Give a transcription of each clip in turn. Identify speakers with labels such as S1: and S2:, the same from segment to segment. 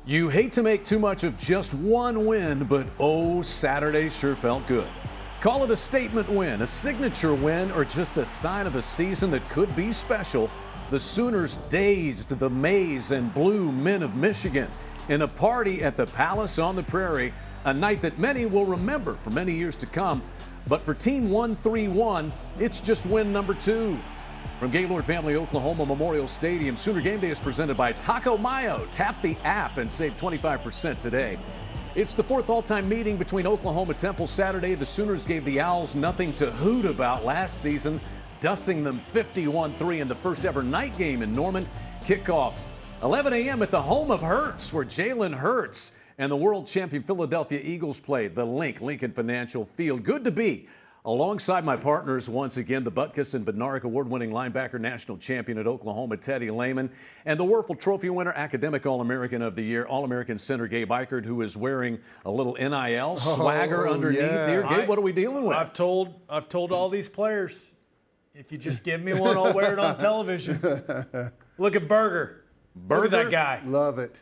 S1: You hate to make too much of just one win, but oh, Saturday sure felt good. Call it a statement win, a signature win, or just a sign of a season that could be special. The Sooners dazed the maize and blue men of Michigan in a party at the Palace on the Prairie, a night that many will remember for many years to come. But for Team 131, it's just win number 2. From Gaylord Family Oklahoma Memorial Stadium, Sooner Game Day is presented by Taco Mayo. Tap the app and save 25% today. It's the 4th all-time meeting between Oklahoma Temple Saturday. The Sooners gave the Owls nothing to hoot about last season, dusting them 51-3 in the first ever night game in Norman. Kickoff 11 a.m. at the home of Hurts, where Jalen Hurts and the world champion Philadelphia Eagles played, the Lincoln Financial Field. Good to be alongside my partners once again, the Butkus and Bednarik award-winning linebacker, national champion at Oklahoma, Teddy Lehman, and the Werfel Trophy winner, academic All-American of the Year, All-American center Gabe Eichert, who is wearing a little NIL swagger underneath here. Gabe, what are we dealing with?
S2: I've told all these players, if you just give me one, I'll wear it on television. Look at Burger. Look at that guy.
S3: Love it.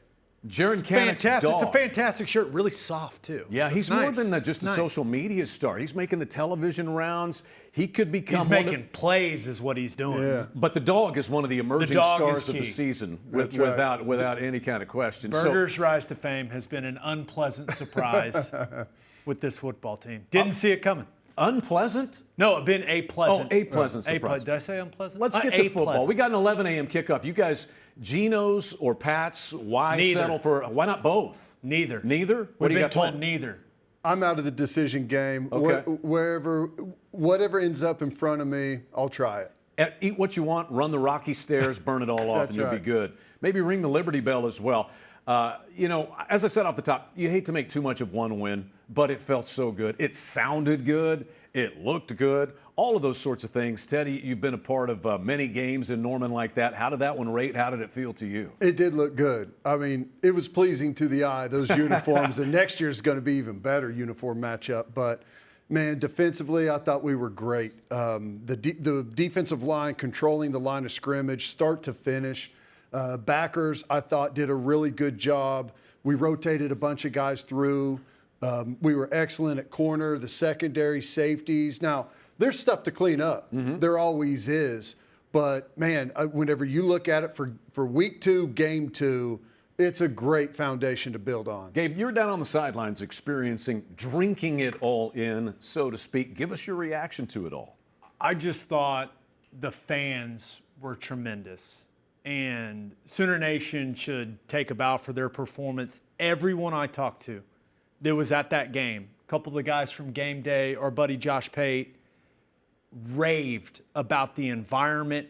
S1: Jaron
S2: Fantastic.
S1: Dog.
S2: It's a fantastic shirt. Really soft, too.
S1: Yeah,
S2: so
S1: he's
S2: nice.
S1: more than just a social media star. He's making the television rounds. He could become
S2: He's making plays is what he's doing.
S3: Yeah.
S1: But the dog is one of the emerging stars of the season, without any kind of question.
S2: Burger's rise to fame has been an unpleasant surprise with this football team. Didn't see it coming.
S1: Unpleasant?
S2: No, it's been a pleasant.
S1: Oh, a pleasant surprise.
S2: Did I say unpleasant?
S1: Let's get to football. We got an 11 a.m. kickoff. You guys, Geno's or Pat's, why settle for, why not both?
S2: Neither.
S1: Neither?
S2: What do you got told? Neither.
S3: I'm out of the decision game.
S1: Okay.
S3: Whatever ends up in front of me, I'll try it.
S1: Eat what you want, run the rocky stairs, burn it all off, and you'll be good. Maybe ring the Liberty Bell as well. As I said off the top, you hate to make too much of one win, but it felt so good. It sounded good. It looked good. All of those sorts of things. Teddy, you've been a part of many games in Norman like that. How did that one rate? How did it feel to you?
S3: It did look good. I mean, it was pleasing to the eye, those uniforms. And next year's going to be even better uniform matchup. But, man, defensively, I thought we were great. The defensive line controlling the line of scrimmage, start to finish. Backers, I thought, did a really good job. We rotated a bunch of guys through. We were excellent at corner, the secondary, safeties. Now, there's stuff to clean up. Mm-hmm. There always is. But, man, whenever you look at it for week 2, game 2, it's a great foundation to build on.
S1: Gabe, you're down on the sidelines drinking it all in, so to speak. Give us your reaction to it all.
S2: I just thought the fans were tremendous. And Sooner Nation should take a bow for their performance. Everyone I talked to that was at that game, a couple of the guys from Game Day, our buddy Josh Pate, raved about the environment.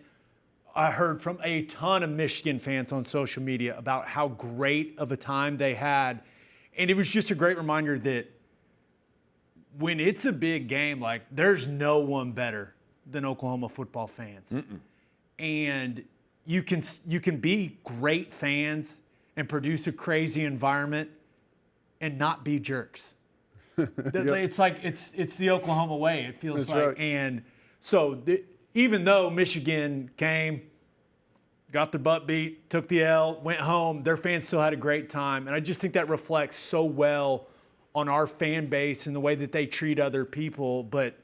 S2: I heard from a ton of Michigan fans on social media about how great of a time they had. And it was just a great reminder that when it's a big game, like, there's no one better than Oklahoma football fans. Mm-mm. And you can be great fans and produce a crazy environment and not be jerks. Yep. It's like it's the Oklahoma way, it feels like. Right. And so even though Michigan came, got their butt beat, took the L, went home, their fans still had a great time. And I just think that reflects so well on our fan base and the way that they treat other people. But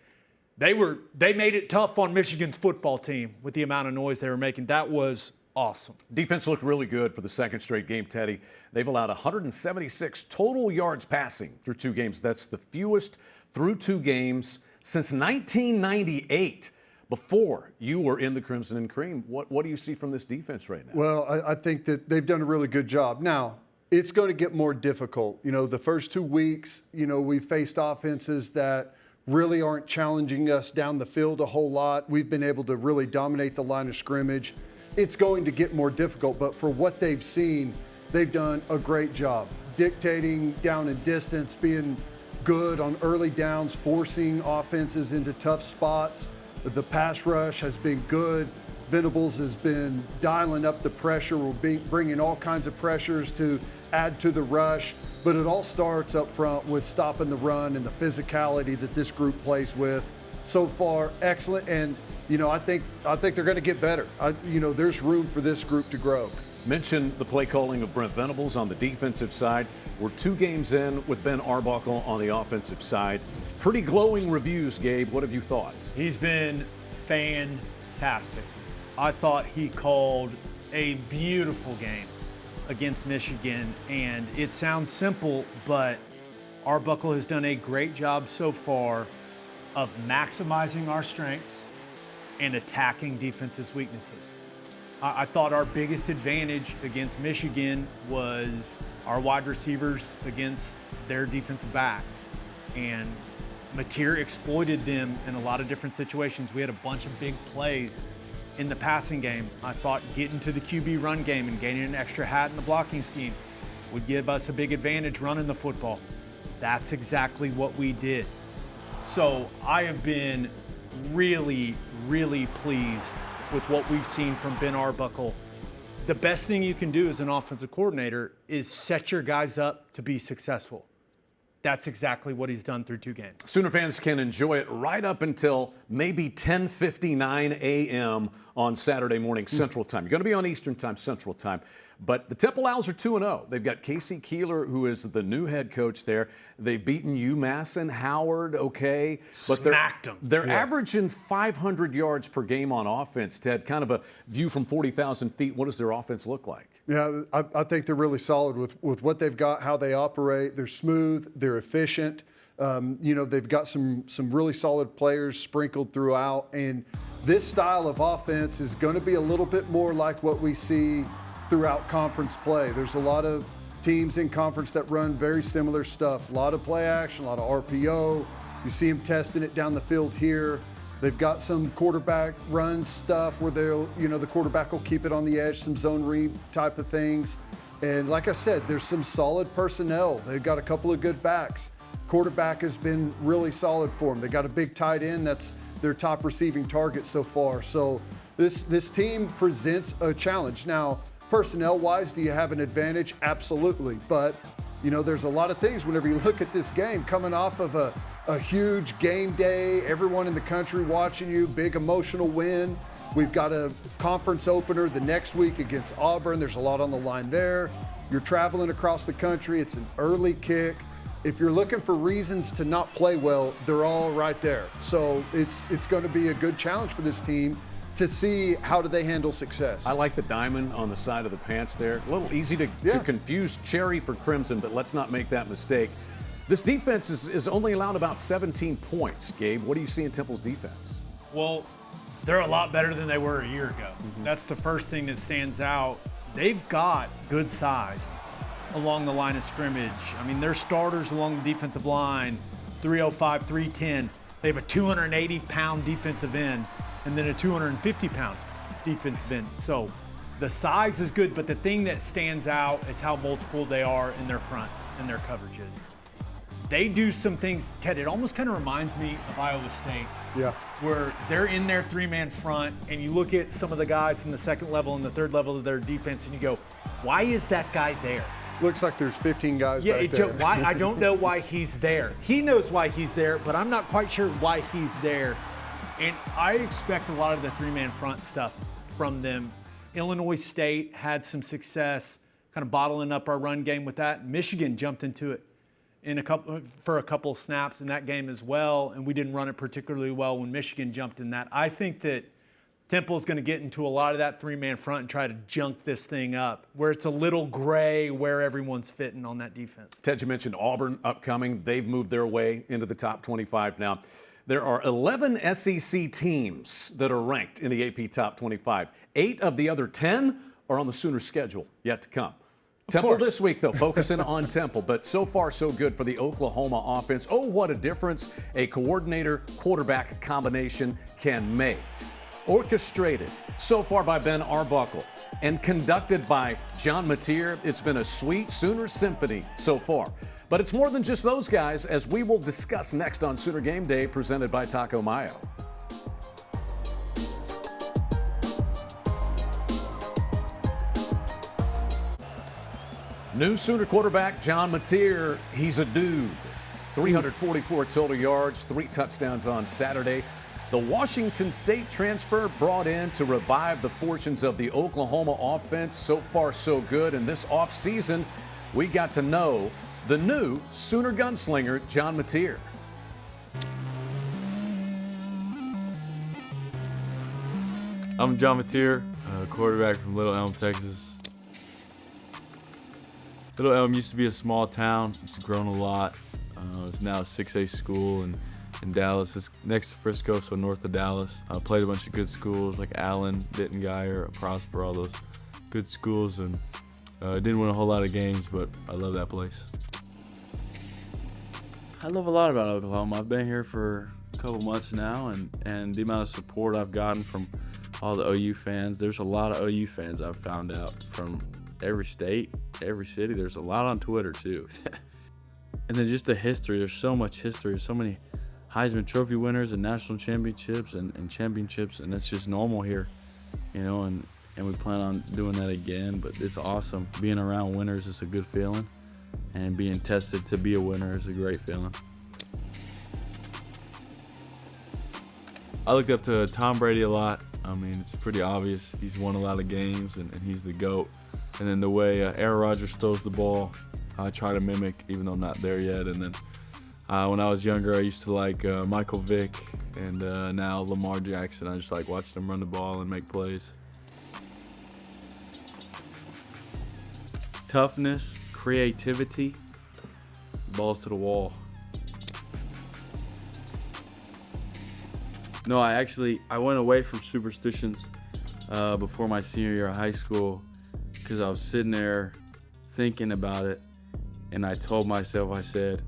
S2: they made it tough on Michigan's football team with the amount of noise they were making. That was awesome. Defense
S1: looked really good for the second straight game, Teddy. They've allowed 176 total yards passing through 2 games. That's the fewest through 2 games since 1998, before you were in the Crimson and Cream. What do you see from this defense right now?
S3: Well, I think that they've done a really good job. Now, it's going to get more difficult. The first 2 weeks, we faced offenses that really aren't challenging us down the field a whole lot. We've been able to really dominate the line of scrimmage. It's going to get more difficult, but for what they've seen, they've done a great job dictating down and distance, being good on early downs, forcing offenses into tough spots. The pass rush has been good. Venables has been dialing up the pressure. We're bringing all kinds of pressures to add to the rush, but it all starts up front with stopping the run and the physicality that this group plays with. So far, excellent. And I think they're going to get better. There's room for this group to grow.
S1: Mention the play calling of Brent Venables on the defensive side. We're 2 games in with Ben Arbuckle on the offensive side. Pretty glowing reviews, Gabe. What have you thought?
S2: He's been fantastic. I thought he called a beautiful game against Michigan, and it sounds simple, but Arbuckle has done a great job so far of maximizing our strengths and attacking defense's weaknesses. I thought our biggest advantage against Michigan was our wide receivers against their defensive backs, and Mateer exploited them in a lot of different situations. We had a bunch of big plays in the passing game. I thought getting to the QB run game and gaining an extra hat in the blocking scheme would give us a big advantage running the football. That's exactly what we did. So I have been really, really pleased with what we've seen from Ben Arbuckle. The best thing you can do as an offensive coordinator is set your guys up to be successful. That's exactly what he's done through 2 games.
S1: Sooner fans can enjoy it right up until maybe 10:59 a.m. on Saturday morning Central Time. You're going to be on Eastern Time, Central Time. But the Temple Owls are 2-0. They've got Casey Keeler, who is the new head coach there. They've beaten UMass and Howard, okay. But
S2: Smacked them.
S1: They're averaging 500 yards per game on offense. Ted, kind of a view from 40,000 feet. What does their offense look like?
S3: Yeah, I think they're really solid with what they've got, how they operate. They're smooth, they're efficient. They've got some really solid players sprinkled throughout. And this style of offense is going to be a little bit more like what we see throughout conference play. There's a lot of teams in conference that run very similar stuff. A lot of play action, a lot of RPO. You see them testing it down the field here. They've got some quarterback run stuff where the quarterback will keep it on the edge, some zone read type of things. And like I said, there's some solid personnel. They've got a couple of good backs. Quarterback has been really solid for them. They got a big tight end that's their top receiving target so far. So this team presents a challenge. Now, personnel-wise, do you have an advantage? Absolutely. But, there's a lot of things whenever you look at this game coming off of a huge game day, everyone in the country watching you, big emotional win. We've got a conference opener the next week against Auburn. There's a lot on the line there. You're traveling across the country. It's an early kick. If you're looking for reasons to not play well, they're all right there. So it's going to be a good challenge for this team to see how do they handle success.
S1: I like the diamond on the side of the pants there. A little easy to confuse cherry for crimson, but let's not make that mistake. This defense is only allowed about 17 points. Gabe, what do you see in Temple's defense?
S2: Well, they're a lot better than they were a year ago. That's the first thing that stands out. They've got good size along the line of scrimmage. I mean, their starters along the defensive line, 305, 310. They have a 280-pound defensive end and then a 250-pound defensive end. So the size is good, but the thing that stands out is how multiple they are in their fronts and their coverages. They do some things, Ted, it almost kind of reminds me of Iowa State.
S3: Yeah.
S2: Where they're in their 3-man front, and you look at some of the guys in the second level and the third level of their defense, and you go, why is that guy there?
S3: Looks like there's 15 guys back there.
S2: Why? I don't know why he's there. He knows why he's there, but I'm not quite sure why he's there. And I expect a lot of the 3-man front stuff from them. Illinois State had some success kind of bottling up our run game with that. Michigan jumped into it for a couple of snaps in that game as well, and we didn't run it particularly well when Michigan jumped in that. I think that Temple's going to get into a lot of that 3-man front and try to junk this thing up, where it's a little gray where everyone's fitting on that defense.
S1: Ted, you mentioned Auburn upcoming. They've moved their way into the top 25 now. There are 11 SEC teams that are ranked in the AP Top 25. 8 of the other 10 are on the Sooners schedule yet to come. Temple this week, though, focusing on Temple, but so far so good for the Oklahoma offense. Oh, what a difference a coordinator-quarterback combination can make. Orchestrated so far by Ben Arbuckle and conducted by John Mateer, it's been a sweet Sooner symphony so far. But it's more than just those guys, as we will discuss next on Sooner Game Day, presented by Taco Mayo. New Sooner quarterback John Mateer, he's a dude. 344 total yards, 3 touchdowns on Saturday, The Washington State transfer brought in to revive the fortunes of the Oklahoma offense. So far, so good. And this offseason, we got to know the new Sooner gunslinger, John Mateer.
S4: I'm John Mateer, quarterback from Little Elm, Texas. Little Elm used to be a small town. It's grown a lot. It's now a 6A school in Dallas. It's next to Frisco, so north of Dallas. I played a bunch of good schools like Allen, Denton Guyer, Prosper, all those good schools, and didn't win a whole lot of games, but I love that place. I love a lot about Oklahoma. I've been here for a couple months now, and the amount of support I've gotten from all the OU fans. There's a lot of OU fans I've found out from every state, every city. There's a lot on Twitter too. And then just the history. There's so much history. There's so many Heisman Trophy winners and national championships and championships, and it's just normal here, you know, and we plan on doing that again. But it's awesome. Being around winners is a good feeling, and being tested to be a winner is a great feeling. I looked up to Tom Brady a lot. I mean, it's pretty obvious. He's won a lot of games, and he's the GOAT. And then the way Aaron Rodgers throws the ball, I try to mimic, even though I'm not there yet. And then when I was younger, I used to like Michael Vick, and now Lamar Jackson. I just like watching them run the ball and make plays. Toughness, creativity, balls to the wall. No, I went away from superstitions before my senior year of high school because I was sitting there thinking about it, and I told myself, I said,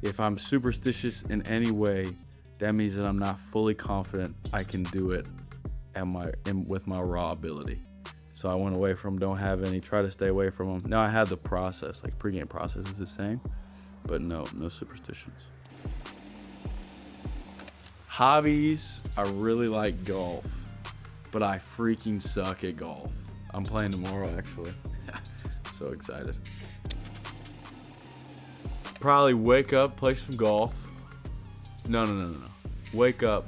S4: if I'm superstitious in any way, that means that I'm not fully confident I can do it with my raw ability. So I went away from don't have any, try to stay away from them. Now I have the process, like pregame process is the same, but no superstitions. Hobbies, I really like golf, but I freaking suck at golf. I'm playing tomorrow, actually. So excited. Probably wake up, play some golf. No. Wake up,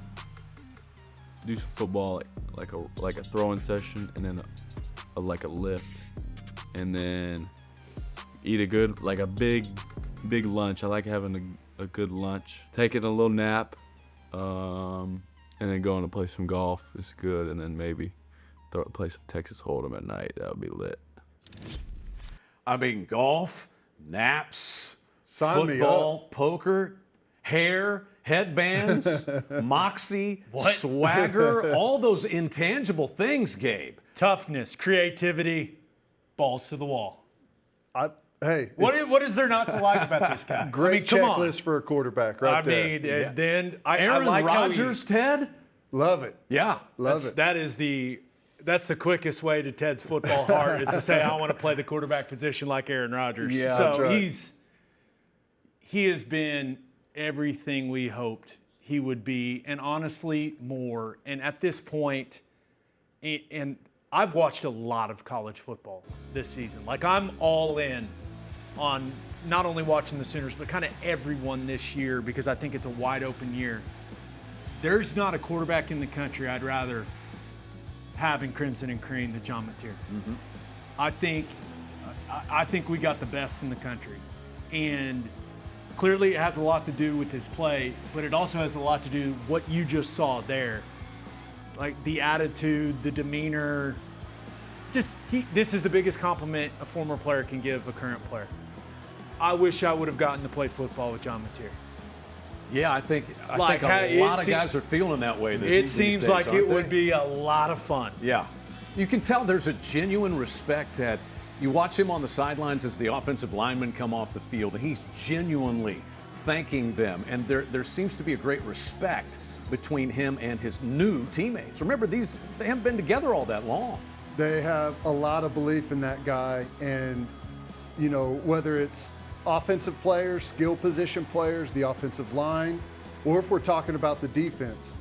S4: do some football, like a throwing session, and then a lift, and then eat a big lunch. I like having a good lunch. Taking a little nap. And then going to play some golf is good, and then maybe play some Texas Hold'em at night. That would be lit.
S1: I mean, golf, naps,
S3: Sign me
S1: football, poker, hair, headbands, moxie, swagger, all those intangible things, Gabe.
S2: Toughness, creativity, balls to the wall.
S3: Hey,
S2: What is there not to like about this guy?
S3: great
S2: come on.
S3: checklist for a quarterback right there.
S2: And then I
S1: Aaron
S2: like
S1: Rodgers, Ted?
S3: Love it.
S1: Yeah.
S3: Love it.
S2: That's the quickest way to Ted's football heart is to say, I want to play the quarterback position like Aaron Rodgers.
S3: Yeah,
S2: so
S3: that's right.
S2: he has been everything we hoped he would be, and honestly, more. And at this point, and I've watched a lot of college football this season. Like, I'm all in on not only watching the Sooners, but kind of everyone this year because I think it's a wide open year. There's not a quarterback in the country I'd rather have in Crimson and Cream than John Mateer. Mm-hmm. I think we got the best in the country. And clearly it has a lot to do with his play, but it also has a lot to do what you just saw there. Like the attitude, the demeanor. This is the biggest compliment a former player can give a current player. I wish I would have gotten to play football with John Mateer.
S1: Yeah, I think a lot of guys are feeling that way
S2: It seems like it would be a lot of fun.
S1: Yeah. You can tell there's a genuine respect at you watch him on the sidelines as the offensive linemen come off the field, and he's genuinely thanking them. And there seems to be a great respect between him and his new teammates. Remember, they haven't been together all that long.
S3: They have a lot of belief in that guy, and you know, whether it's offensive players, skill position players, the offensive line, or if we're talking about the defense,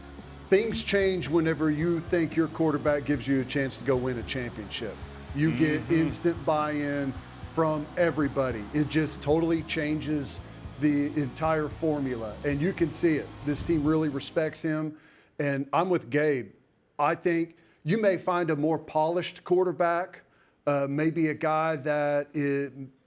S3: things change whenever you think your quarterback gives you a chance to go win a championship. You get instant buy-in from everybody. It just totally changes the entire formula, and you can see it. This team really respects him, And I'm with Gabe. I think you may find a more polished quarterback, maybe a guy that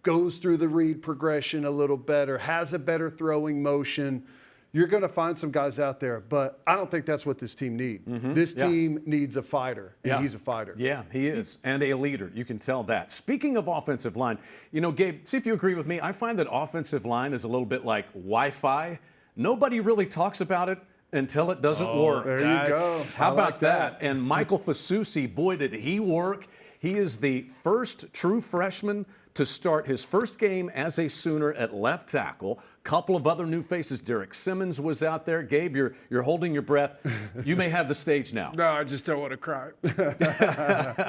S3: goes through the read progression a little better, has a better throwing motion. You're going to find some guys out there, but I don't think that's what this team needs. This team needs a fighter, and he's a fighter.
S1: Yeah, he is, and a leader. You can tell that. Speaking of offensive line, you know, Gabe, see if you agree with me. I find that offensive line is a little bit like Wi-Fi. Nobody really talks about it until it doesn't work.
S3: There you go.
S1: How about that? And Michael Fasusi, boy, did he work. He is the first true freshman to start his first game as a Sooner at left tackle. Couple of other new faces. Derek Simmons was out there. Gabe, you're holding your breath. You may have the stage now.
S2: No, I just don't want to cry.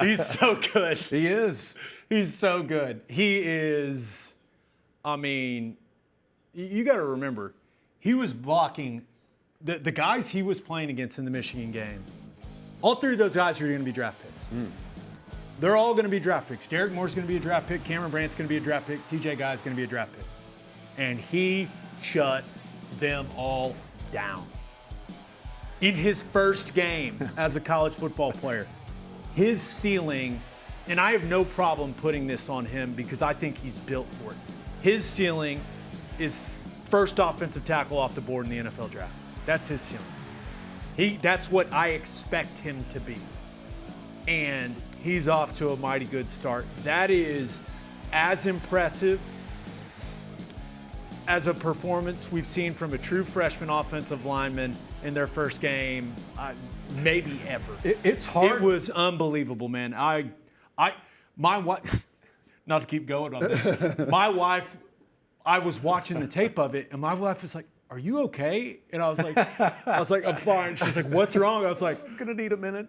S2: He's so good.
S1: He is.
S2: He's so good. He is, I mean, you got to remember, he was blocking the guys he was playing against in the Michigan game. All three of those guys are going to be draft picks. They're all going to be draft picks. Derek Moore's going to be a draft pick. Cameron Brandt's going to be a draft pick. TJ Guy's going to be a draft pick. And he shut them all down. In his first game as a college football player, his ceiling, and I have no problem putting this on him because I think he's built for it. His ceiling is first offensive tackle off the board in the NFL draft. That's his ceiling. That's what I expect him to be. And he's off to a mighty good start. That is as impressive as a performance we've seen from a true freshman offensive lineman in their first game, maybe ever.
S1: It's hard.
S2: It was unbelievable, man. My wife, not to keep going on this, my wife, I was watching the tape of it, and my wife was like, "Are you okay?" And I was like, "I'm fine." She's like, "What's wrong?" I was like,
S1: I'm gonna need a minute.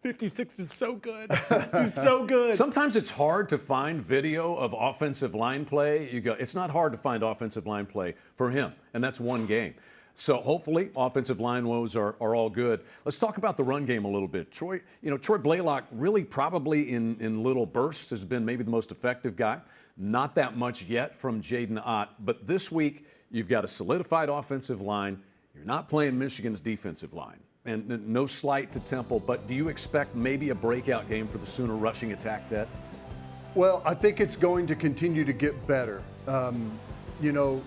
S2: 56 is so good. He's so good.
S1: Sometimes it's hard to find video of offensive line play. It's not hard to find offensive line play for him, and that's one game. So hopefully offensive line woes are all good. Let's talk about the run game a little bit. Troy Blaylock really probably in little bursts has been maybe the most effective guy. Not that much yet from Jaden Ott, but this week you've got a solidified offensive line. You're not playing Michigan's defensive line. And no slight to Temple, but do you expect maybe a breakout game for the Sooner rushing attack, Ted?
S3: Well, I think it's going to continue to get better. The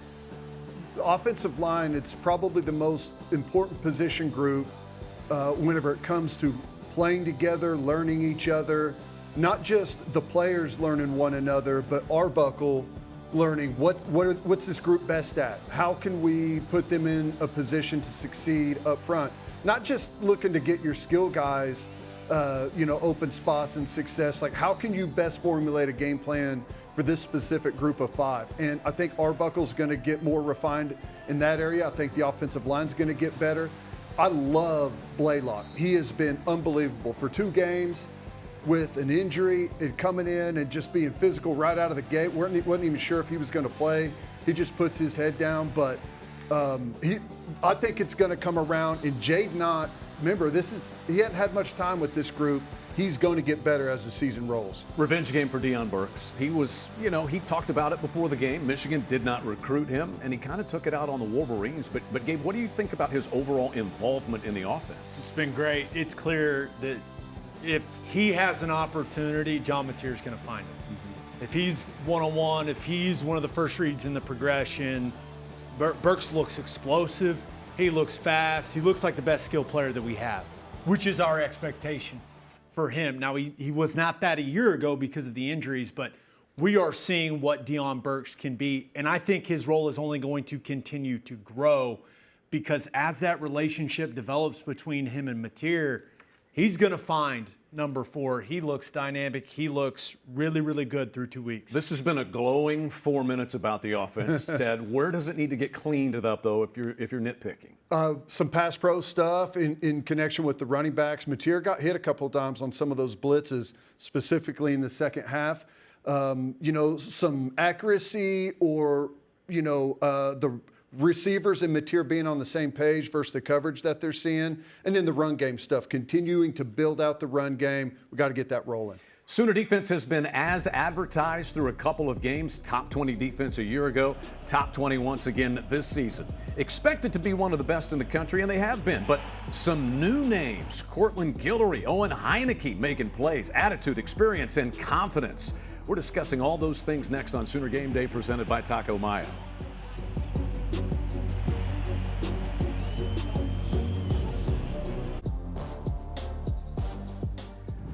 S3: offensive line, it's probably the most important position group whenever it comes to playing together, learning each other, not just the players learning one another, but Arbuckle learning what's this group best at? How can we put them in a position to succeed up front? Not just looking to get your skill guys, open spots and success. Like, how can you best formulate a game plan for this specific group of five? And I think Arbuckle's going to get more refined in that area. I think the offensive line's going to get better. I love Blaylock. He has been unbelievable for 2 games with an injury and coming in and just being physical right out of the gate. Wasn't even sure if he was going to play. He just puts his head down, but I think it's going to come around. And Jaden Ott, remember, he hadn't had much time with this group. He's going to get better as the season rolls.
S1: Revenge game for Deion Burks. He was, he talked about it before the game. Michigan did not recruit him, and he kind of took it out on the Wolverines. But Gabe, what do you think about his overall involvement in the offense?
S2: It's been great. It's clear that if he has an opportunity, John Mateer's going to find him. If he's one-on-one, if he's one of the first reads in the progression, Burks looks explosive. He looks fast. He looks like the best skill player that we have, which is our expectation for him. Now, he was not that a year ago because of the injuries, but we are seeing what Deion Burks can be. And I think his role is only going to continue to grow because as that relationship develops between him and Mateer, he's going to find number 4. He looks dynamic. He looks really, really good through 2 weeks.
S1: This has been a glowing 4 minutes about the offense, Ted. Where does it need to get cleaned up, though, if you're nitpicking?
S3: Some pass pro stuff in connection with the running backs. Mateer got hit a couple of times on some of those blitzes, specifically in the second half. Some accuracy or, the receivers and Mateer being on the same page versus the coverage that they're seeing. And then the run game stuff, continuing to build out the run game. We got to get that rolling.
S1: Sooner defense has been as advertised through a couple of games. Top 20 defense a year ago, top 20 once again this season. Expected to be one of the best in the country, and they have been. But some new names: Cortland Guillory, Owen Heineke making plays, attitude, experience, and confidence. We're discussing all those things next on Sooner Game Day, presented by Taco Mayo.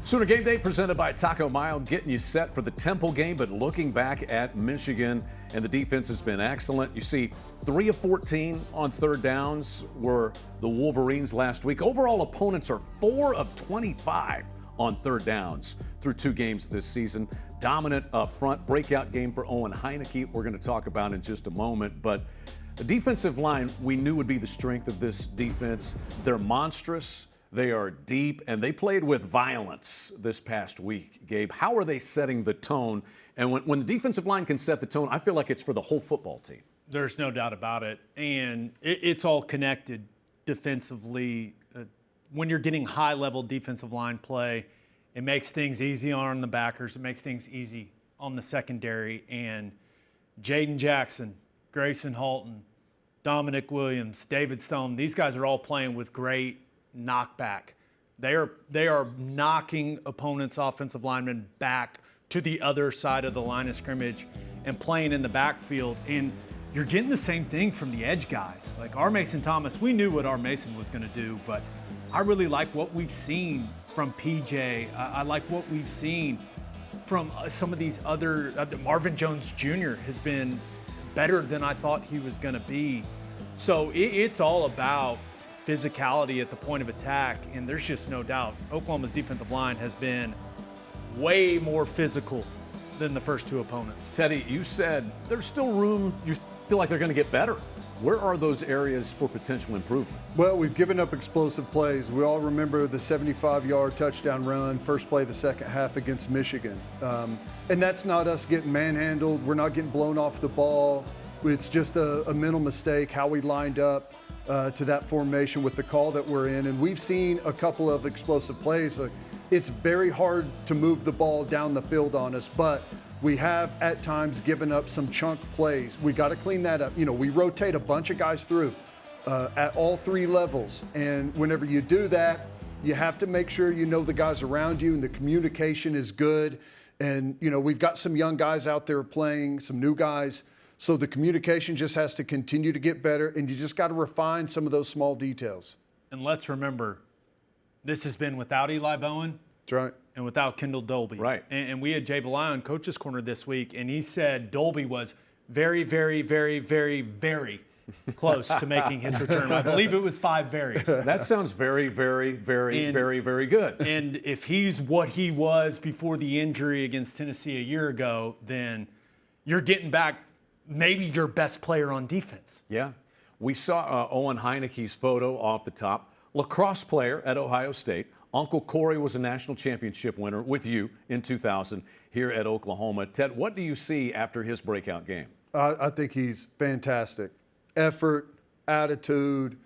S1: Sooner Game Day presented by Taco Mayo, getting you set for the Temple game, but looking back at Michigan, and the defense has been excellent. You see, 3 of 14 on third downs were the Wolverines last week. Overall, opponents are 4 of 25 on third downs through 2 games this season. Dominant up front. Breakout game for Owen Heineke, we're going to talk about in just a moment. But the defensive line, we knew would be the strength of this defense. They're monstrous. They are deep, and they played with violence this past week. Gabe, how are they setting the tone? And when the defensive line can set the tone, I feel like it's for the whole football team.
S2: There's no doubt about it. And it's all connected defensively. When you're getting high-level defensive line play, it makes things easy on the backers. It makes things easy on the secondary. And Jaden Jackson, Grayson Halton, Dominic Williams, David Stone, these guys are all playing with great knockback. They are knocking opponents' offensive linemen back to the other side of the line of scrimmage and playing in the backfield. And you're getting the same thing from the edge guys. Like R. Mason Thomas, we knew what R. Mason was going to do, but I really like what we've seen from PJ. I like what we've seen from some of these other, Marvin Jones Jr. has been better than I thought he was going to be. So it's all about physicality at the point of attack, and there's just no doubt Oklahoma's defensive line has been way more physical than the first 2 opponents.
S1: Teddy, you said there's still room. You feel like they're going to get better. Where are those areas for potential improvement?
S3: Well, we've given up explosive plays. We all remember the 75-yard touchdown run, first play of the second half against Michigan. And that's not us getting manhandled. We're not getting blown off the ball. It's just a mental mistake, how we lined up to that formation with the call that we're in. And we've seen a couple of explosive plays. It's very hard to move the ball down the field on us, but we have at times given up some chunk plays. We got to clean that up. You know, we rotate a bunch of guys through at all 3 levels. And whenever you do that, you have to make sure you know the guys around you and the communication is good. And, you know, we've got some young guys out there playing, some new guys. So the communication just has to continue to get better, and you just got to refine some of those small details.
S2: And let's remember, this has been without Eli Bowen.
S3: That's right.
S2: And without Kendall Dolby.
S1: Right.
S2: And we had Jay Valai on Coach's Corner this week, and he said Dolby was very, very, very, very, very close to making his return. I believe it was 5 varies.
S1: That sounds very, very, very, very, very good.
S2: And if he's what he was before the injury against Tennessee a year ago, then you're getting back maybe your best player on defense.
S1: Yeah. We saw Owen Heineke's photo off the top. Lacrosse player at Ohio State. Uncle Corey was a national championship winner with you in 2000 here at Oklahoma. Ted, what do you see after his breakout game?
S3: I think he's fantastic. Effort, attitude,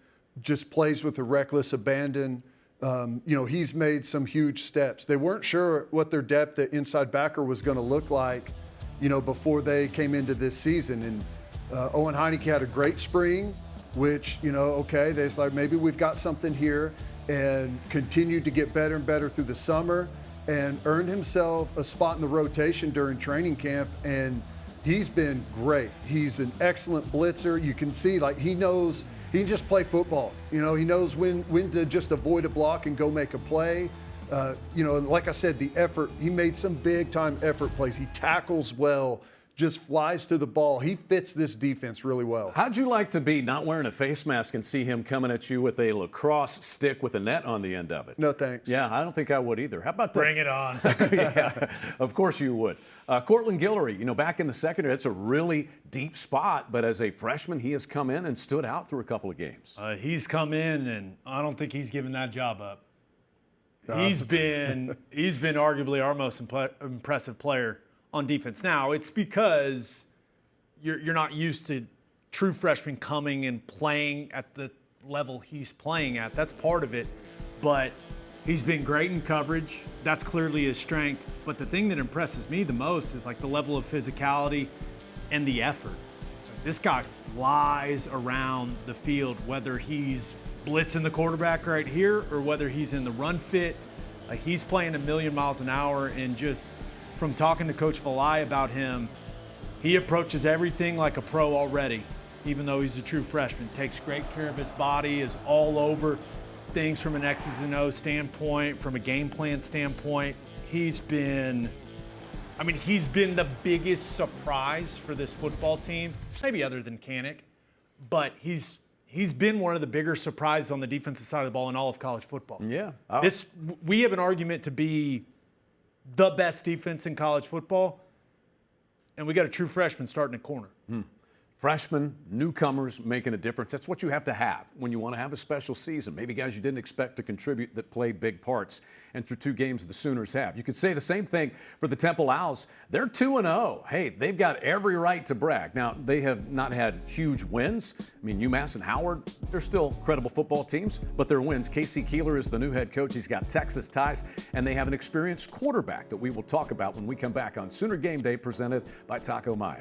S3: just plays with a reckless abandon. You know, he's made some huge steps. They weren't sure what their depth at inside backer was going to look like, you know, before they came into this season. And Owen Heineke had a great spring, which, you know, okay, there's like maybe we've got something here, and continued to get better and better through the summer and earned himself a spot in the rotation during training camp. And he's been great. He's an excellent blitzer. You can see, like, he knows he can just play football. You know, he knows when to just avoid a block and go make a play. You know, like I said, the effort, he made some big time effort plays. He tackles well, just flies to the ball. He fits this defense really well.
S1: How'd you like to be not wearing a face mask and see him coming at you with a lacrosse stick with a net on the end of it?
S3: No thanks.
S1: Yeah, I don't think I would either. How about
S2: Bring it on.
S1: Yeah, of course you would. Cortland Guillory, you know, back in the secondary, it's a really deep spot, but as a freshman, he has come in and stood out through a couple of games.
S2: He's come in, and I don't think he's given that job up. He's been arguably our most impressive player on defense. Now, it's because you're not used to true freshmen coming and playing at the level he's playing at. That's part of it. But He's been great in coverage. That's clearly his strength. But the thing that impresses me the most is like the level of physicality and the effort. This guy flies around the field, whether he's blitzing the quarterback right here or whether he's in the run fit. He's playing a million miles an hour, and just from talking to Coach Valai about him, he approaches everything like a pro already, even though he's a true freshman. Takes great care of his body, is all over things from an X's and O's standpoint, from a game plan standpoint. He's been the biggest surprise for this football team, maybe other than Kanik, but he's been one of the bigger surprises on the defensive side of the ball in all of college football.
S1: Yeah.
S2: We have an argument to be the best defense in college football, and we got a true freshman starting at corner.
S1: Freshmen, newcomers making a difference. That's what you have to have when you want to have a special season. Maybe guys you didn't expect to contribute that played big parts. And through 2 games, the Sooners have. You could say the same thing for the Temple Owls. They're 2-0. Hey, they've got every right to brag. Now, they have not had huge wins. I mean, UMass and Howard, they're still credible football teams, but they're wins. Casey Keeler is the new head coach. He's got Texas ties, and they have an experienced quarterback that we will talk about when we come back on Sooner Game Day, presented by Taco Mayo.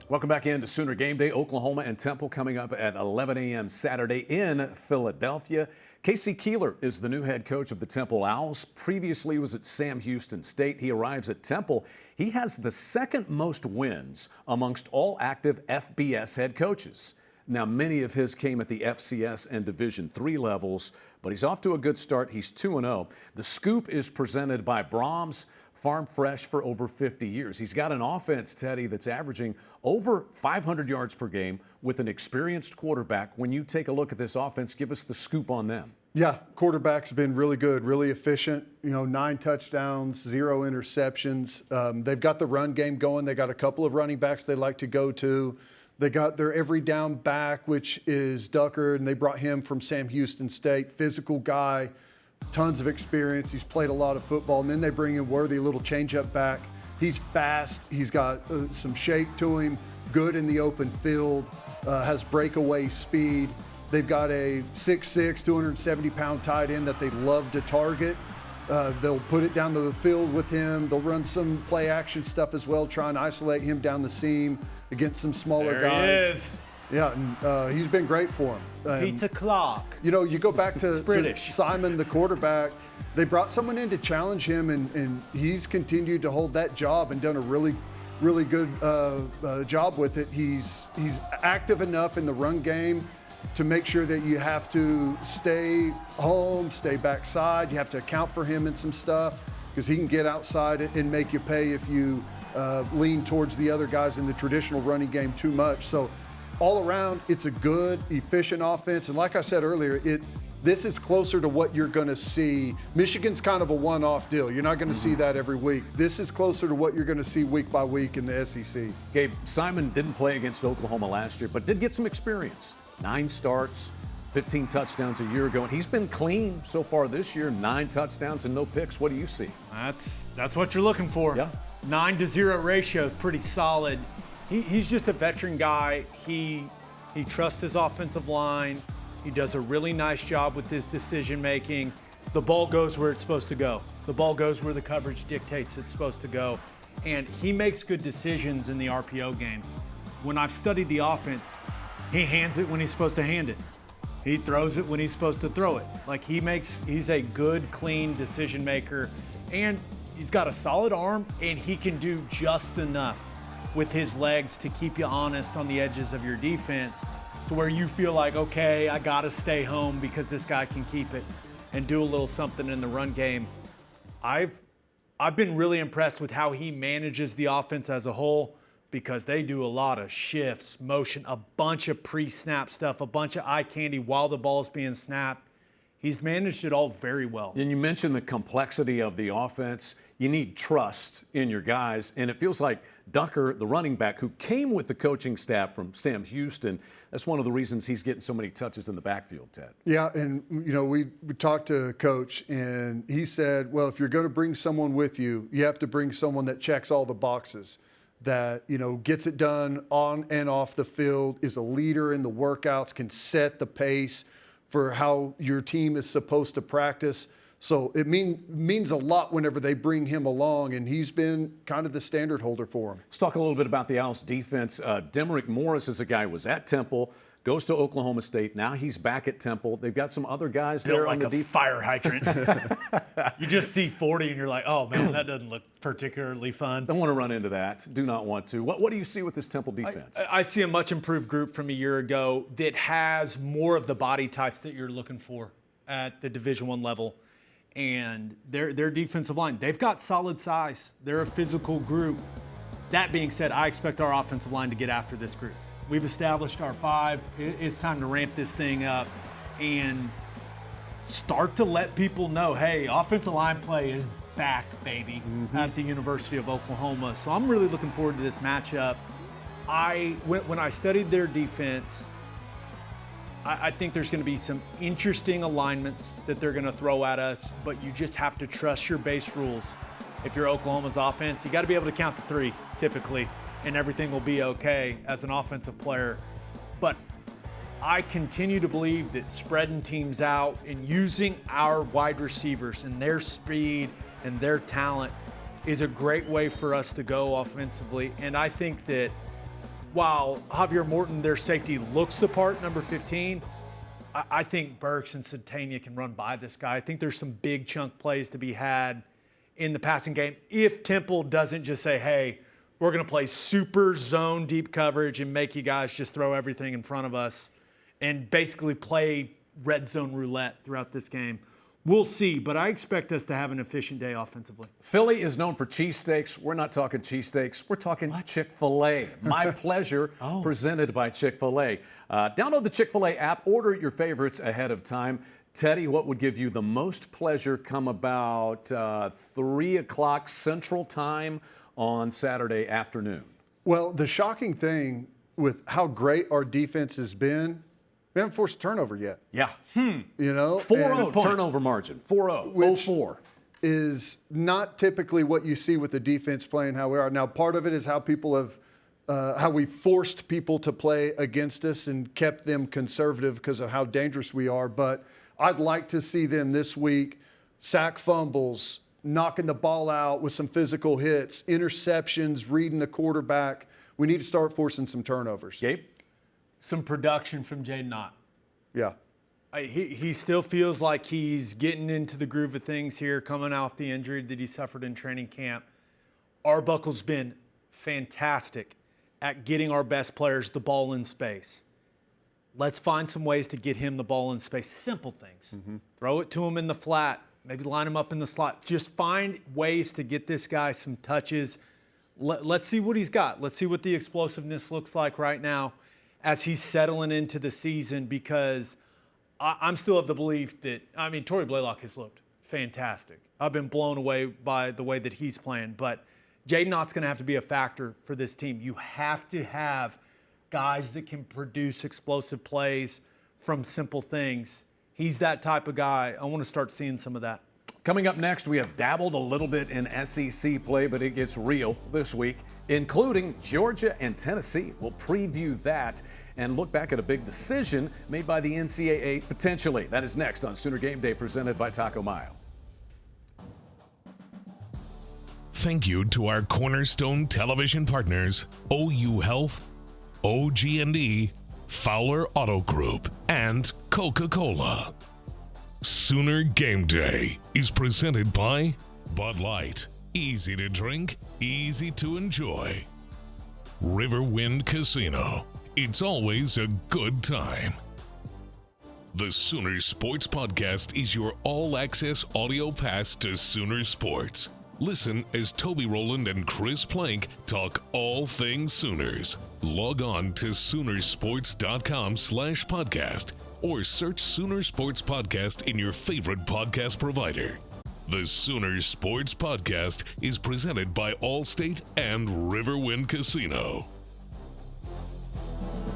S1: Welcome back into Sooner Game Day. Oklahoma and Temple coming up at 11 a.m. Saturday in Philadelphia. Casey Keeler is the new head coach of the Temple Owls. Previously was at Sam Houston State. He arrives at Temple. He has the second most wins amongst all active FBS head coaches. Now, many of his came at the FCS and Division III levels, but he's off to a good start. He's 2-0. The Scoop is presented by Brahms. Farm fresh for over 50 years. He's got an offense, Teddy, that's averaging over 500 yards per game with an experienced quarterback. When you take a look at this offense, give us the scoop on them.
S3: Yeah, quarterback's been really good, really efficient. 9 touchdowns, 0 interceptions. They've got the run game going. They got a couple of running backs they like to go to. They got their every down back, which is Ducker, and they brought him from Sam Houston State. Physical guy. Tons of experience. He's played a lot of football. And then they bring in Worthy, a little changeup back. He's fast. He's got some shake to him. Good in the open field. Has breakaway speed. They've got a 6'6", 270-pound tight end that they love to target. They'll put it down the field with him. They'll run some play action stuff as well, try and isolate him down the seam against some smaller guys.
S2: There he is.
S3: Yeah, and he's been great for him.
S2: Peter Clark.
S3: You go back to
S2: British.
S3: Simon, the quarterback. They brought someone in to challenge him, and he's continued to hold that job and done a really, really good job with it. He's active enough in the run game to make sure that you have to stay home, stay backside. You have to account for him in some stuff because he can get outside and make you pay if you lean towards the other guys in the traditional running game too much. So all around, it's a good, efficient offense. And like I said earlier, this is closer to what you're going to see. Michigan's kind of a one-off deal. You're not going to see that every week. This is closer to what you're going to see week by week in the SEC.
S1: Gabe, Simon didn't play against Oklahoma last year, but did get some experience. 9 starts, 15 touchdowns a year ago. And he's been clean so far this year, 9 touchdowns and no picks. What do you see?
S2: That's what you're looking for.
S1: Yeah.
S2: 9-0 ratio, pretty solid. He's just a veteran guy. He trusts his offensive line. He does a really nice job with his decision making. The ball goes where it's supposed to go. The ball goes where the coverage dictates it's supposed to go. And he makes good decisions in the RPO game. When I've studied the offense, he hands it when he's supposed to hand it. He throws it when he's supposed to throw it. Like he's a good, clean decision maker. And he's got a solid arm, and he can do just enough with his legs to keep you honest on the edges of your defense to where you feel like, okay, I got to stay home because this guy can keep it and do a little something in the run game. I've been really impressed with how he manages the offense as a whole because they do a lot of shifts, motion, a bunch of pre-snap stuff, a bunch of eye candy while the ball's being snapped. He's managed it all very well.
S1: And you mentioned the complexity of the offense. you need trust in your guys. And it feels like Ducker, the running back, who came with the coaching staff from Sam Houston, that's one of the reasons he's getting so many touches in the backfield, Ted.
S3: Yeah, and we talked to Coach, and he said, well, if you're going to bring someone with you, you have to bring someone that checks all the boxes, that gets it done on and off the field, is a leader in the workouts, can set the pace for how your team is supposed to practice. So it means a lot whenever they bring him along, and he's been kind of the standard holder for them.
S1: Let's talk a little bit about the Owls defense. Demerick Morris is a guy who was at Temple, goes to Oklahoma State. Now he's back at Temple. They've got some other guys there on the defense.
S2: Fire hydrant. You just see 40 and you're like, oh man, that doesn't look particularly fun.
S1: Don't want to run into that. Do not want to. What do you see with this Temple defense?
S2: I see a much improved group from a year ago that has more of the body types that you're looking for at the Division I level. And their defensive line, they've got solid size. They're a physical group. That being said, I expect our offensive line to get after this group. We've established our 5. It's time to ramp this thing up and start to let people know, hey, offensive line play is back, baby, at the University of Oklahoma. So I'm really looking forward to this matchup. When I studied their defense, I think there's going to be some interesting alignments that they're going to throw at us, but you just have to trust your base rules. If you're Oklahoma's offense, you got to be able to count to 3 typically, and everything will be okay as an offensive player. But I continue to believe that spreading teams out and using our wide receivers and their speed and their talent is a great way for us to go offensively. And I think that while Javier Morton, their safety, looks the part, number 15, I think Burks and Satania can run by this guy. I think there's some big chunk plays to be had in the passing game if Temple doesn't just say, hey, we're going to play super zone deep coverage and make you guys just throw everything in front of us and basically play red zone roulette throughout this game. We'll see, but I expect us to have an efficient day offensively.
S1: Philly is known for cheesesteaks. We're not talking cheesesteaks. We're talking Chick-fil-A. My Pleasure, presented by Chick-fil-A. Download the Chick-fil-A app. Order your favorites ahead of time. Teddy, what would give you the most pleasure come about 3 o'clock Central Time on Saturday afternoon?
S3: Well, the shocking thing with how great our defense has been, we haven't forced a turnover yet.
S1: Yeah.
S3: 4-0
S1: turnover margin. 4-0.
S3: Which
S1: 0-4.
S3: Is not typically what you see with the defense playing how we are. Now, part of it is how people have, how we forced people to play against us and kept them conservative because of how dangerous we are. But I'd like to see them this week sack fumbles, knocking the ball out with some physical hits, interceptions, reading the quarterback. We need to start forcing some turnovers.
S1: Gabe?
S2: Some production from Jaden Knott.
S3: Yeah.
S2: He still feels like he's getting into the groove of things here, coming off the injury that he suffered in training camp. Arbuckle's been fantastic at getting our best players the ball in space. Let's find some ways to get him the ball in space. Simple things. Throw it to him in the flat. Maybe line him up in the slot. Just find ways to get this guy some touches. Let's see what he's got. Let's see what the explosiveness looks like right now as he's settling into the season, because I'm still of the belief that, Torrey Blaylock has looked fantastic. I've been blown away by the way that he's playing, but Jaden Knott's going to have to be a factor for this team. You have to have guys that can produce explosive plays from simple things. He's that type of guy. I want to start seeing some of that.
S1: Coming up next, we have dabbled a little bit in SEC play, but it gets real this week, including Georgia and Tennessee. We'll preview that and look back at a big decision made by the NCAA potentially. That is next on Sooner Game Day, presented by Taco Mayo.
S5: Thank you to our cornerstone television partners, OU Health, OG&E, Fowler Auto Group, and Coca-Cola. Sooner Game Day is presented by Bud Light. Easy to drink, easy to enjoy. Riverwind Casino. It's always a good time. The Sooner Sports Podcast is your all-access audio pass to Sooner Sports. Listen as Toby Rowland and Chris Plank talk all things Sooners. Log on to Soonersports.com/podcast or search Sooner Sports Podcast in your favorite podcast provider. The Sooner Sports Podcast is presented by Allstate and Riverwind Casino.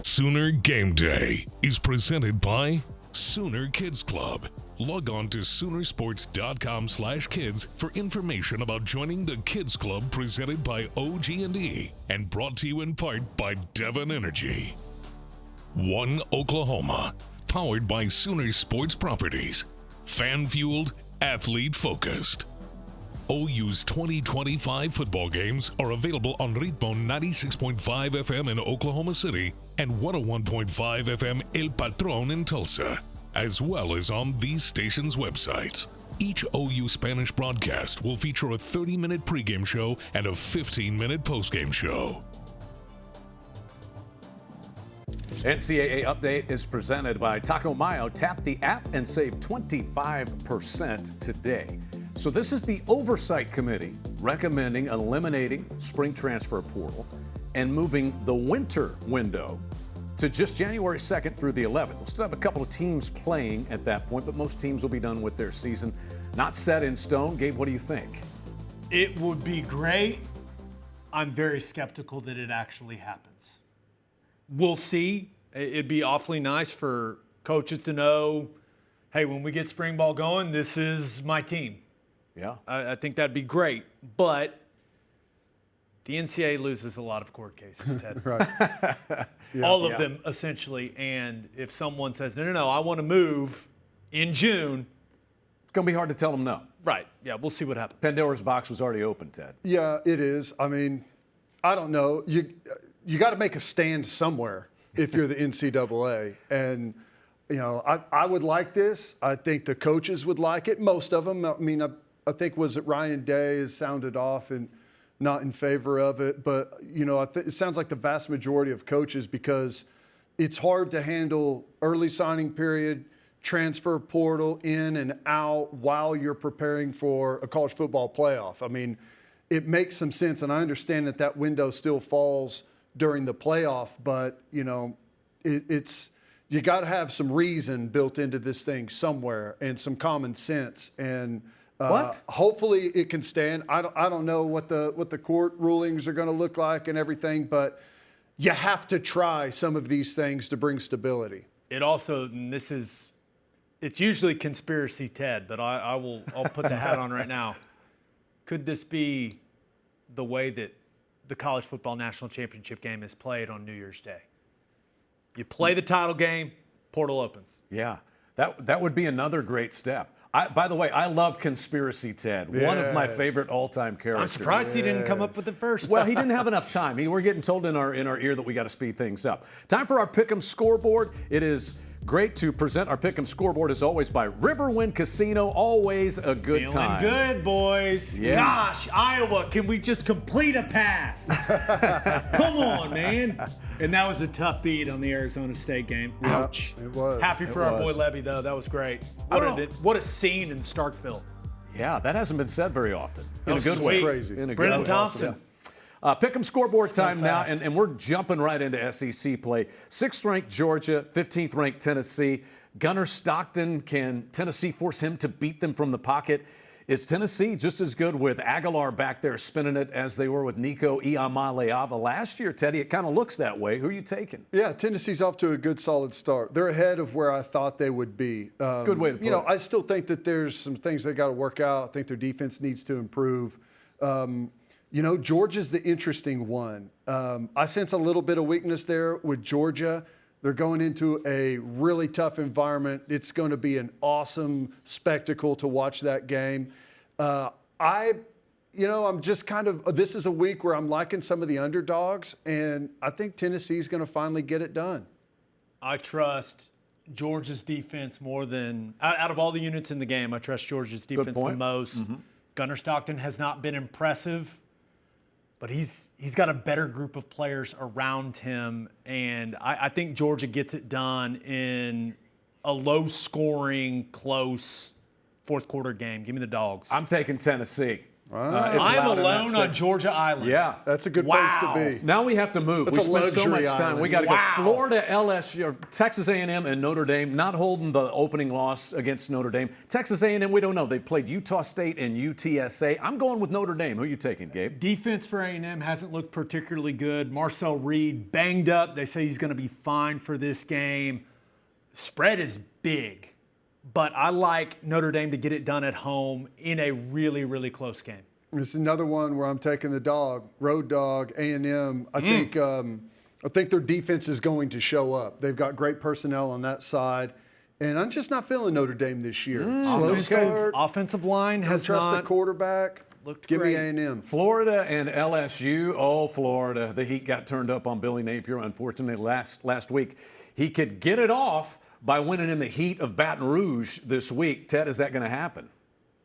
S5: Sooner Game Day is presented by Sooner Kids Club. Log on to Soonersports.com/kids for information about joining the Kids Club presented by OG&E and brought to you in part by Devon Energy. One Oklahoma, powered by Sooner Sports Properties. Fan-fueled, athlete-focused. OU's 2025 football games are available on Ritmo 96.5 FM in Oklahoma City and 101.5 FM El Patron in Tulsa, as well as on these stations' websites. Each OU Spanish broadcast will feature a 30-minute pregame show and a 15-minute postgame show.
S1: NCAA Update is presented by Taco Mayo. Tap the app and save 25% today. So this is the Oversight Committee recommending eliminating spring transfer portal and moving the winter window to just January 2nd through the 11th. We'll still have a couple of teams playing at that point, but most teams will be done with their season. Not set in stone. Gabe, what do you think?
S2: It would be great. I'm very skeptical that it actually happens. We'll see. It'd be awfully nice for coaches to know, hey, when we get spring ball going, this is my team.
S1: Yeah.
S2: I think that'd be great. But the NCAA loses a lot of court cases, Ted.
S3: Right.
S2: All of them, essentially. And if someone says, no, I want to move in June.
S1: It's going to be hard to tell them no.
S2: Right. Yeah, we'll see what happens.
S1: Pandora's box was already open, Ted.
S3: Yeah, it is. I mean, I don't know. You got to make a stand somewhere if you're the NCAA. And, you know, I would like this. I think the coaches would like it. Most of them. I mean, I think, was it Ryan Day has sounded off and not in favor of it. But, you know, it sounds like the vast majority of coaches, because it's hard to handle early signing period, transfer portal in and out while you're preparing for a college football playoff. I mean, it makes some sense, and I understand that window still falls during the playoff, but, you know, it's you got to have some reason built into this thing somewhere and some common sense. And hopefully it can stand. I don't know what the court rulings are going to look like and everything, but you have to try some of these things to bring stability.
S2: It also, and it's usually conspiracy Ted, but I'll put the hat on right now. Could this be the way that the college football national championship game is played on New Year's Day? You play the title game, portal opens.
S1: Yeah, that would be another great step. By the way, I love Conspiracy Ted, one of my favorite all-time characters.
S2: I'm surprised he didn't come up with it first.
S1: Well, he didn't have enough time. We're getting told in our ear that we got to speed things up. Time for our Pick'em scoreboard. It is great to present our Pick'em scoreboard, as always, by Riverwind Casino. Always a good time.
S2: Feeling good, boys.
S1: Yeah.
S2: Gosh, Iowa, can we just complete a pass? Come on, man. And that was a tough beat on the Arizona State game. Ouch.
S3: It was.
S2: Happy for our boy Levy, though. That was great. What a scene in Starkville.
S1: Yeah, that hasn't been said very often.
S2: In
S1: In a good way.
S3: Crazy.
S1: In a good
S2: Brennan
S1: way.
S2: Thompson.
S1: Pick'em scoreboard time now,
S2: fast.
S1: and we're jumping right into SEC play. 6th-ranked Georgia, 15th-ranked Tennessee. Gunnar Stockton, can Tennessee force him to beat them from the pocket? Is Tennessee just as good with Aguilar back there spinning it as they were with Nico Iamaleava last year, Teddy? It kind of looks that way. Who are you taking?
S3: Yeah, Tennessee's off to a good, solid start. They're ahead of where I thought they would be.
S1: Good way to put it.
S3: I still think that there's some things they got to work out. I think their defense needs to improve. Georgia's the interesting one. I sense a little bit of weakness there with Georgia. They're going into a really tough environment. It's going to be an awesome spectacle to watch that game. I'm just kind of, this is a week where I'm liking some of the underdogs, and I think Tennessee's going to finally get it done.
S2: I trust Georgia's defense more than, out of all the units in the game, I trust Georgia's defense the most. Mm-hmm. Gunnar Stockton has not been impressive, but he's got a better group of players around him, and I think Georgia gets it done in a low-scoring, close fourth-quarter game. Give me the Dogs.
S1: I'm taking Tennessee.
S2: I'm alone on Georgia Island.
S1: Yeah.
S3: That's a good place to be.
S1: Now we have to move.
S3: That's
S1: We
S3: a
S1: spent so much
S3: luxury
S1: time.
S3: island.
S1: We got to
S2: Wow.
S1: go Florida, LSU, or Texas A&M, and Notre Dame. Not holding the opening loss against Notre Dame. Texas A&M, we don't know. They've played Utah State and UTSA. I'm going with Notre Dame. Who are you taking, Gabe?
S2: Defense for A&M hasn't looked particularly good. Marcel Reed banged up. They say he's going to be fine for this game. Spread is big, but I like Notre Dame to get it done at home in a really, really close game.
S3: It's another one where I'm taking the dog, road dog, A&M. I think their defense is going to show up. They've got great personnel on that side, and I'm just not feeling Notre Dame this year. Slow start.
S2: Offensive line
S3: Don't
S2: has
S3: trust the
S2: not
S3: quarterback.
S2: looked
S3: Give
S2: great.
S3: me A&M.
S1: Florida and LSU. Oh, Florida. The Heat got turned up on Billy Napier, unfortunately, last week. He could get it off by winning in the heat of Baton Rouge this week. Ted, is that going to happen?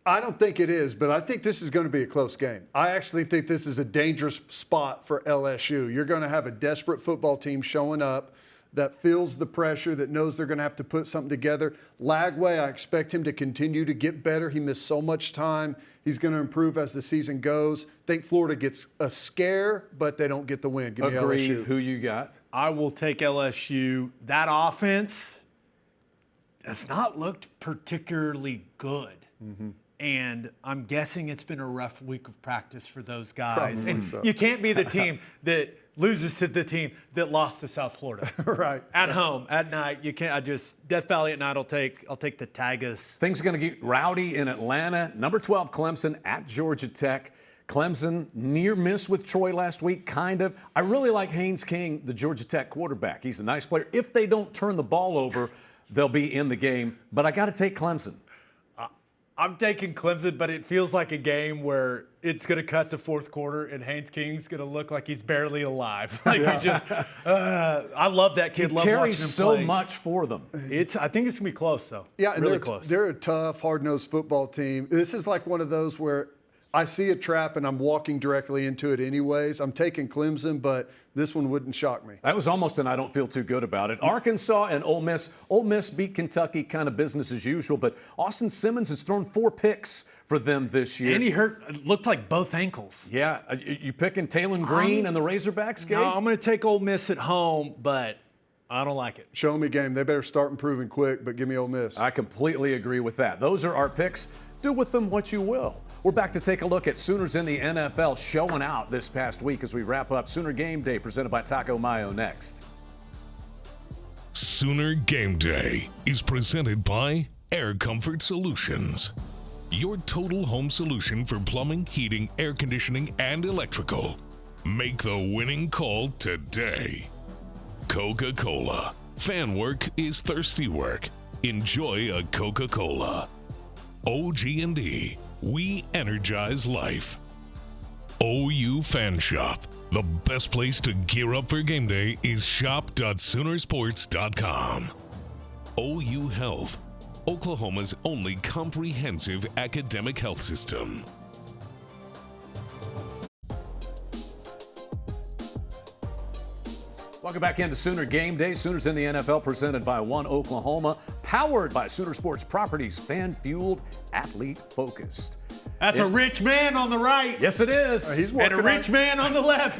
S3: I don't think it is, but I think this is going to be a close game. I actually think this is a dangerous spot for LSU. You're going to have a desperate football team showing up that feels the pressure, that knows they're going to have to put something together. Lagway, I expect him to continue to get better. He missed so much time. He's going to improve as the season goes. I think Florida gets a scare, but they don't get the win. Give me
S1: Agreed.
S3: LSU.
S1: Who you got?
S2: I will take LSU. That offense has not looked particularly good. And I'm guessing it's been a rough week of practice for those guys.
S3: Probably
S2: And
S3: so.
S2: you can't be the team that loses to the team that lost to South Florida.
S3: Right.
S2: At home, at night. You can't. Death Valley at night. I'll take the Tigers.
S1: Things are going to get rowdy in Atlanta. Number 12, Clemson at Georgia Tech. Clemson near miss with Troy last week, kind of. I really like Haynes King, the Georgia Tech quarterback. He's a nice player. If they don't turn the ball over, they'll be in the game. But I got to take Clemson.
S2: I'm taking Clemson, but it feels like a game where it's going to cut to fourth quarter and Haynes King's going to look like he's barely alive. Like he just, I love that kid.
S1: He
S2: Love
S1: carries
S2: watching him
S1: so
S2: play.
S1: much for them.
S2: I think it's going to be close, though.
S3: Yeah, and
S2: really close.
S3: they're a tough, hard-nosed football team. This is like one of those where I see a trap and I'm walking directly into it anyways. I'm taking Clemson, but this one wouldn't shock me.
S1: That was almost an I don't feel too good about it. Arkansas and Ole Miss. Ole Miss beat Kentucky, kind of business as usual, but Austin Simmons has thrown 4 picks for them this year.
S2: And he looked like both ankles.
S1: Yeah, you picking Talon Green and the Razorbacks, Gabe?
S2: No, I'm going to take Ole Miss at home, but I don't like it.
S3: Show me game. They better start improving quick, but give me Ole Miss.
S1: I completely agree with that. Those are our picks. Do with them what you will. We're back to take a look at Sooners in the NFL showing out this past week as we wrap up Sooner Game Day presented by Taco Mayo next.
S5: Sooner Game Day is presented by Air Comfort Solutions. Your total home solution for plumbing, heating, air conditioning, and electrical. Make the winning call today. Coca-Cola. Fan work is thirsty work. Enjoy a Coca-Cola. OG&D. We energize life. OU Fan Shop. The best place to gear up for game day is shop.soonersports.com. OU Health. Oklahoma's only comprehensive academic health system.
S1: Welcome back into Sooner Game Day. Sooners in the NFL presented by One Oklahoma, powered by Sooner Sports Properties, fan-fueled, athlete-focused.
S2: That's a rich man on the right.
S1: Yes, it is.
S3: He's
S2: And
S3: working
S2: a rich man on the left.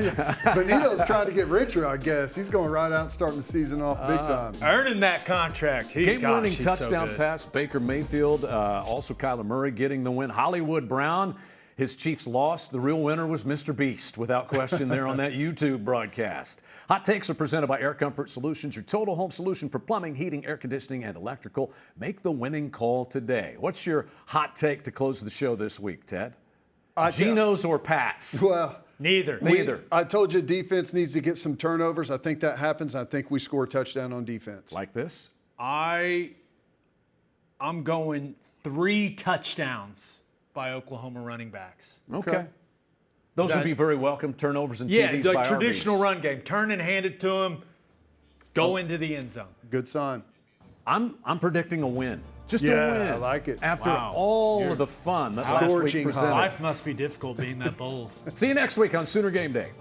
S3: Benito's trying to get richer, I guess. He's going right out and starting the season off big time.
S2: Earning that contract.
S1: Game-winning
S2: He's
S1: touchdown
S2: so good.
S1: pass, Baker Mayfield, also Kyler Murray getting the win. Hollywood Brown, his Chiefs lost. The real winner was Mr. Beast, without question, there on that YouTube broadcast. Hot takes are presented by Air Comfort Solutions, your total home solution for plumbing, heating, air conditioning, and electrical. Make the winning call today. What's your hot take to close the show this week, Ted? Geno's or Pat's?
S3: Well,
S2: Neither.
S3: I told you defense needs to get some turnovers. I think that happens. I think we score a touchdown on defense.
S1: Like this?
S2: I'm going 3 touchdowns by Oklahoma running backs.
S1: Okay. Those would be very welcome turnovers and TDs
S2: the
S1: by
S2: traditional
S1: RBs.
S2: run game. Turn and hand it to him. Go into the end zone.
S3: Good sign.
S1: I'm predicting a win. Just a
S3: Yeah,
S1: win.
S3: I like it.
S1: After
S2: Wow.
S1: all of the fun that last week
S3: Scorching hot.
S1: presented.
S2: Life must be difficult being that bold.
S1: See you next week on Sooner Game Day.